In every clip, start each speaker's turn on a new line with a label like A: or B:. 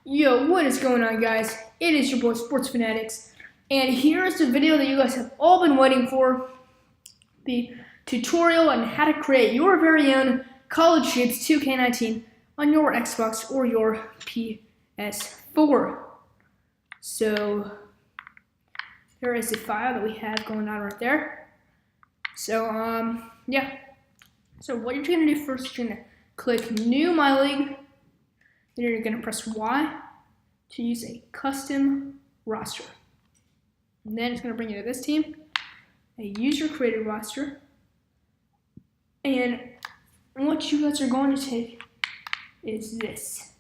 A: Yo, what is going on, guys? It is your boy Sports Fanatics, and here's the video that you guys have all been waiting for, the tutorial on how to create your very own College Shoots 2K19 on your Xbox or your PS4. So there is a file that we have going on right there. So yeah. So what you're gonna do first, you're gonna click New My League. Then you're going to press Y to use a custom roster. And then it's going to bring you to this team, a user-created roster. And what you guys are going to take is this.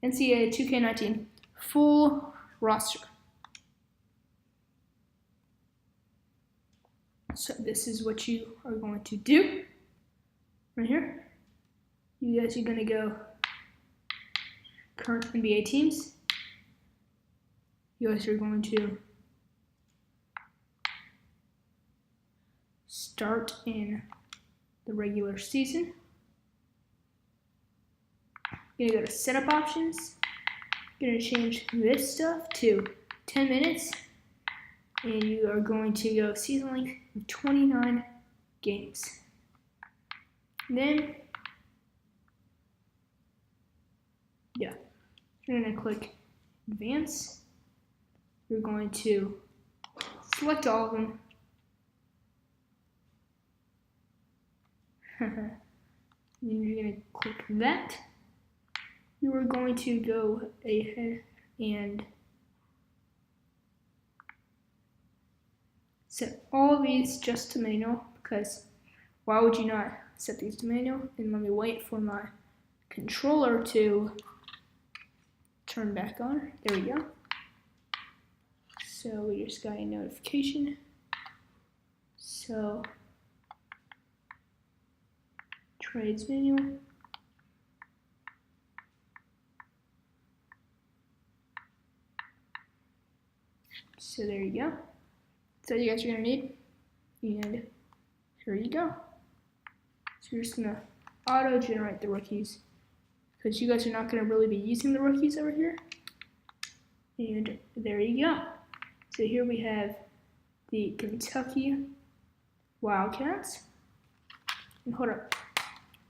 A: NCAA 2K19 full roster. So this is what you are going to do right here. You guys are going to go current NBA teams. You guys are going to start in the regular season. You're going to go to setup options. You're going to change this stuff to 10 minutes. And you are going to go season length of 29 games. And then you're going to click Advance. You're going to select all of them. Then you're going to click that. You are going to go ahead and set all of these just to manual, because why would you not set these to manual? And let me wait for my controller to turn back on. There we go. So we just got a notification. So trades manual. So there you go. So you guys are gonna need, and here you go. So you're just gonna auto generate the rookies, because you guys are not going to really be using the rookies over here. And there you go. So here we have the Kentucky Wildcats. And hold up.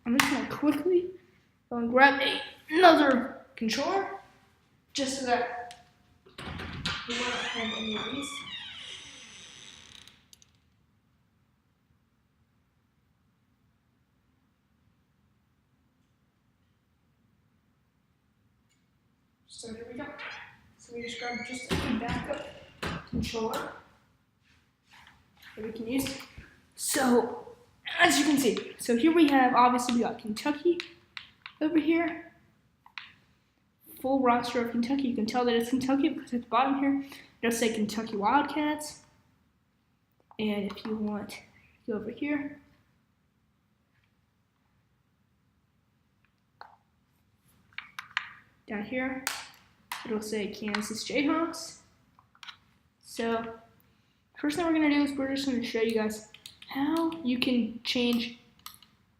A: I'm just going to quickly go and grab another controller, just so that we won't have any of these. So here we go. So we just grab just a backup controller that we can use. So as you can see, so here we have, obviously we got Kentucky over here. Full roster of Kentucky. You can tell that it's Kentucky because at the bottom here, it'll say Kentucky Wildcats. And if you want to go over here, down here, it'll say Kansas Jayhawks. So first thing we're going to do is we're just going to show you guys how you can change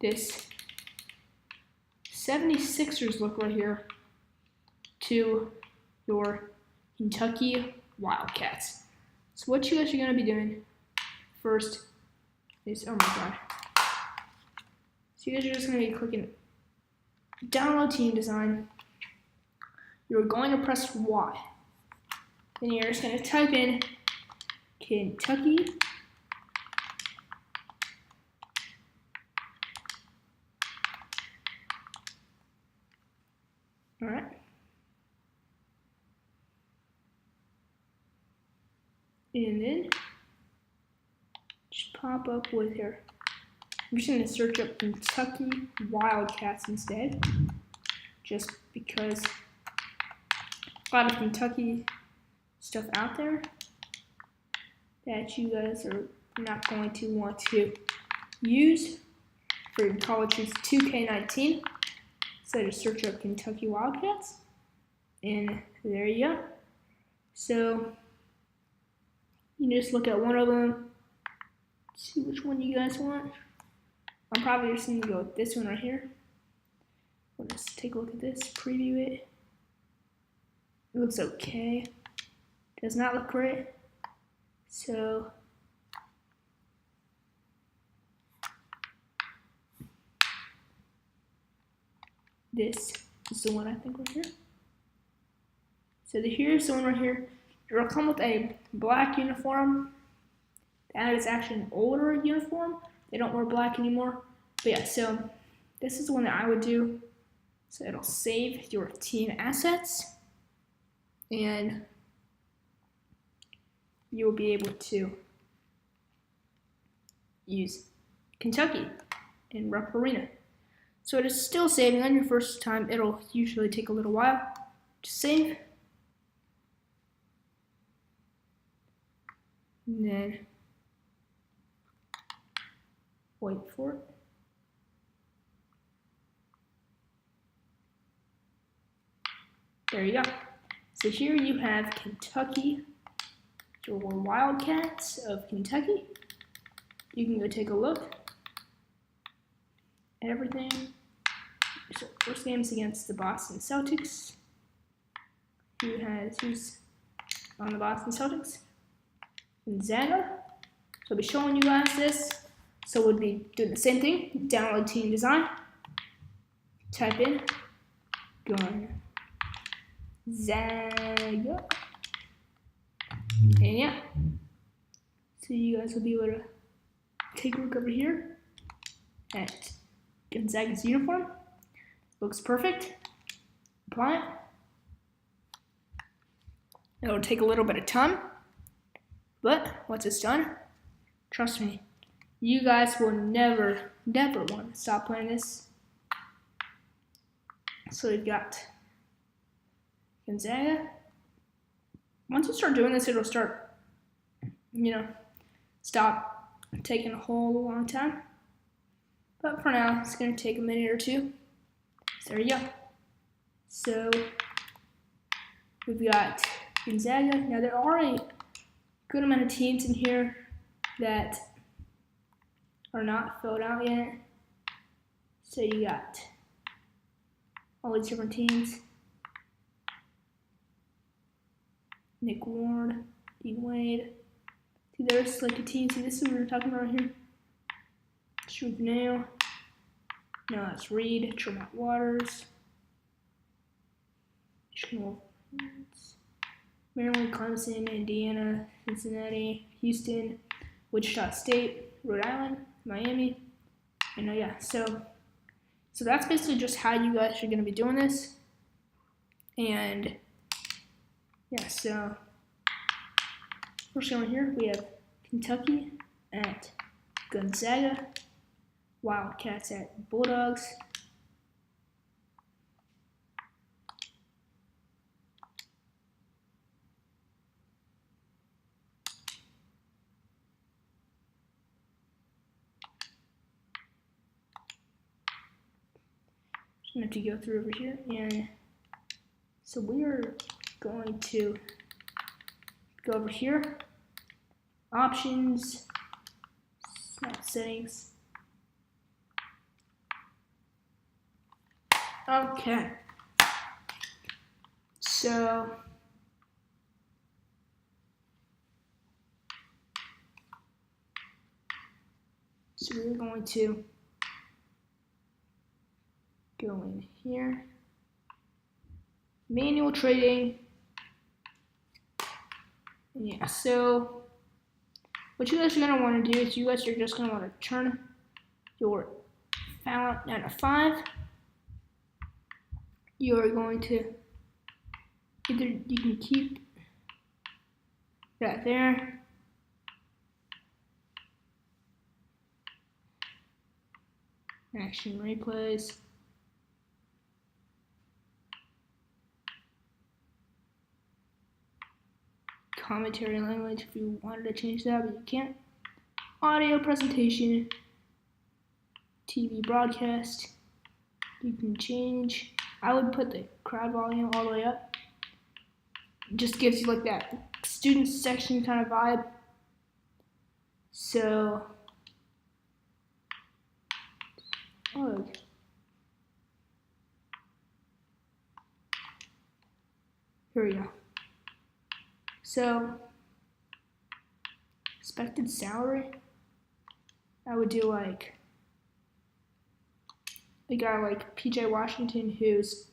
A: this 76ers look right here to your Kentucky Wildcats. So what you guys are going to be doing first is, oh my god. So you guys are just going to be clicking download team design. You're going to press Y. Then you're just going to type in Kentucky Alright. And then just pop up with here. I'm just going to search up Kentucky Wildcats instead, just because a lot of Kentucky stuff out there that you guys are not going to want to use for your College Shoots 2K19. So just search up Kentucky Wildcats, and there you go. So you just look at one of them, see which one you guys want. I'm probably just going to go with this one right here. Let's take a look at this, preview it. It looks okay. Does not look great. So this is the one I think right here. So here's the one right here. It'll come with a black uniform. That is actually an older uniform. They don't wear black anymore. But yeah, so this is the one that I would do. So it'll save your team assets, and you'll be able to use Kentucky in Rep Arena. So it is still saving on your first time. It'll usually take a little while to save. And then wait for it. There you go. So here you have Kentucky, your Wildcats of Kentucky. You can go take a look at everything. So first game is against the Boston Celtics. Who's on the Boston Celtics? Gonzaga. So I'll be showing you guys this. So we'll be doing the same thing. Download team design. Type in Gonzaga. And yeah. So you guys will be able to take a look over here at Gonzaga's uniform. Looks perfect. Apply it. It'll take a little bit of time, but once it's done, trust me, you guys will never want to stop playing this. So we've got Gonzaga. Once you start doing this, it'll start, stop taking a whole long time. But for now, it's going to take a minute or two. So there you go. So we've got Gonzaga. Now there are a good amount of teams in here that are not filled out yet. So you got all these different teams. Nick Ward, Dean Wade. See, there's like a team. See, this is what we're talking about right here. Shreve Nail. No, that's Reed. Tremont Waters. Maryland, Clemson, Indiana, Cincinnati, Houston, Wichita State, Rhode Island, Miami, and yeah. So that's basically just how you guys are going to be doing this. And yeah, so first one here we have Kentucky at Gonzaga, Wildcats at Bulldogs. Just going to go through over here, and so we are going to go over here, options, not settings. Okay, so we're going to go in here, manual trading. Yeah, so what you guys are going to want to do is you guys are just going to want to turn your balance down to 5. You are going to either, you can keep that there. Action replays. Commentary language if you wanted to change that, but you can't. Audio presentation, TV broadcast, you can change. I would put the crowd volume all the way up. It just gives you like that student section kind of vibe. So, Here we go. So, expected salary, I would do like a guy like PJ Washington, who's,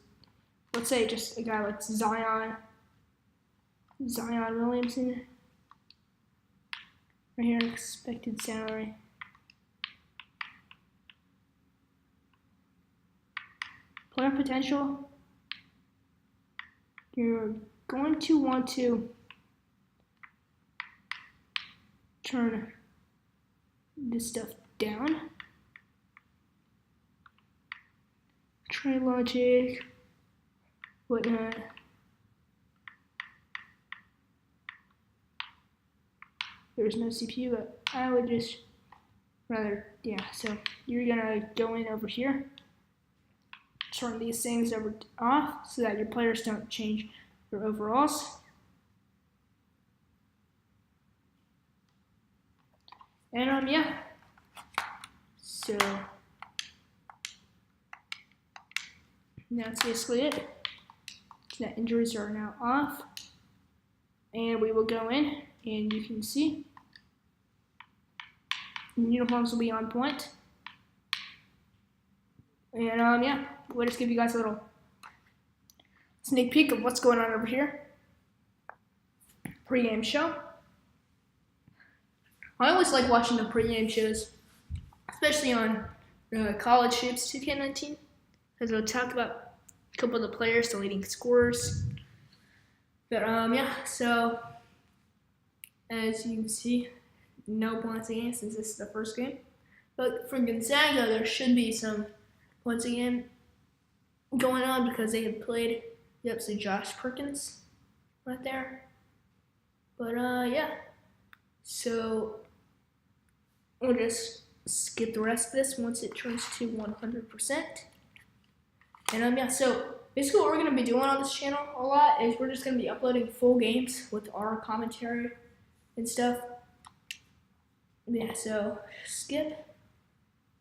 A: let's say just a guy like Zion Williamson. Right here, expected salary. Player potential. You're going to want to turn this stuff down. Trade logic, whatnot. There's no CPU, but I would just rather, yeah, so you're gonna go in over here, turn these things off so that your players don't change their overalls. And yeah, so that's basically it. The injuries are now off, and we will go in, and you can see uniforms will be on point. And yeah, we'll just give you guys a little sneak peek of what's going on over here. Pre-game show. I always like watching the pre-game shows, especially on College Hoops 2K19, because they'll talk about a couple of the players, the leading scorers. But yeah, so as you can see, no points again since this is the first game. But for Gonzaga, there should be some points again going on because they have played, yep, so Josh Perkins right there. But yeah, so we'll just skip the rest of this once it turns to 100%. And yeah, so basically what we're going to be doing on this channel a lot is we're just going to be uploading full games with our commentary and stuff. Yeah, so skip,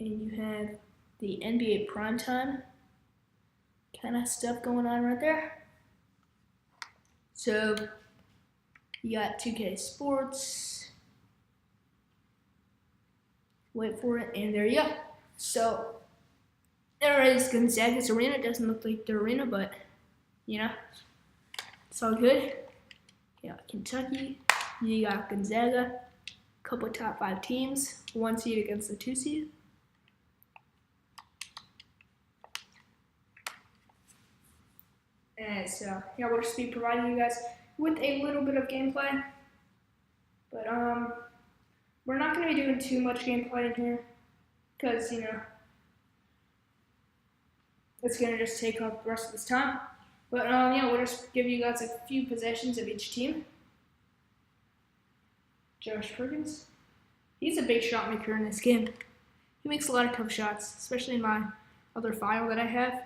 A: and you have the NBA primetime kind of stuff going on right there. So you got 2K Sports. Wait for it, and there you go. So there is Gonzaga's arena. It doesn't look like the arena, but you know, it's all good. You got Kentucky, you got Gonzaga, a couple of top 5 teams, 1 seed against the 2 seed. And so yeah, we'll just be providing you guys with a little bit of gameplay, but we're not going to be doing too much gameplay in here because, you know, it's going to just take up the rest of this time. But yeah, we'll just give you guys a few possessions of each team. Josh Perkins, he's a big shot maker in this game. He makes a lot of tough shots, especially in my other file that I have,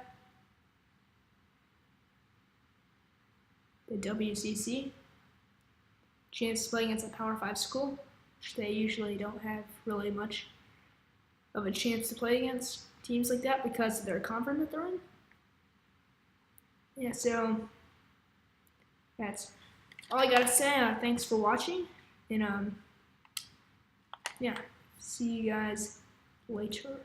A: the WCC. Chance to play against a Power 5 school, which they usually don't have really much of a chance to play against teams like that because of their conference that they're in. Yeah, so that's all I gotta say. Thanks for watching, and yeah, see you guys later.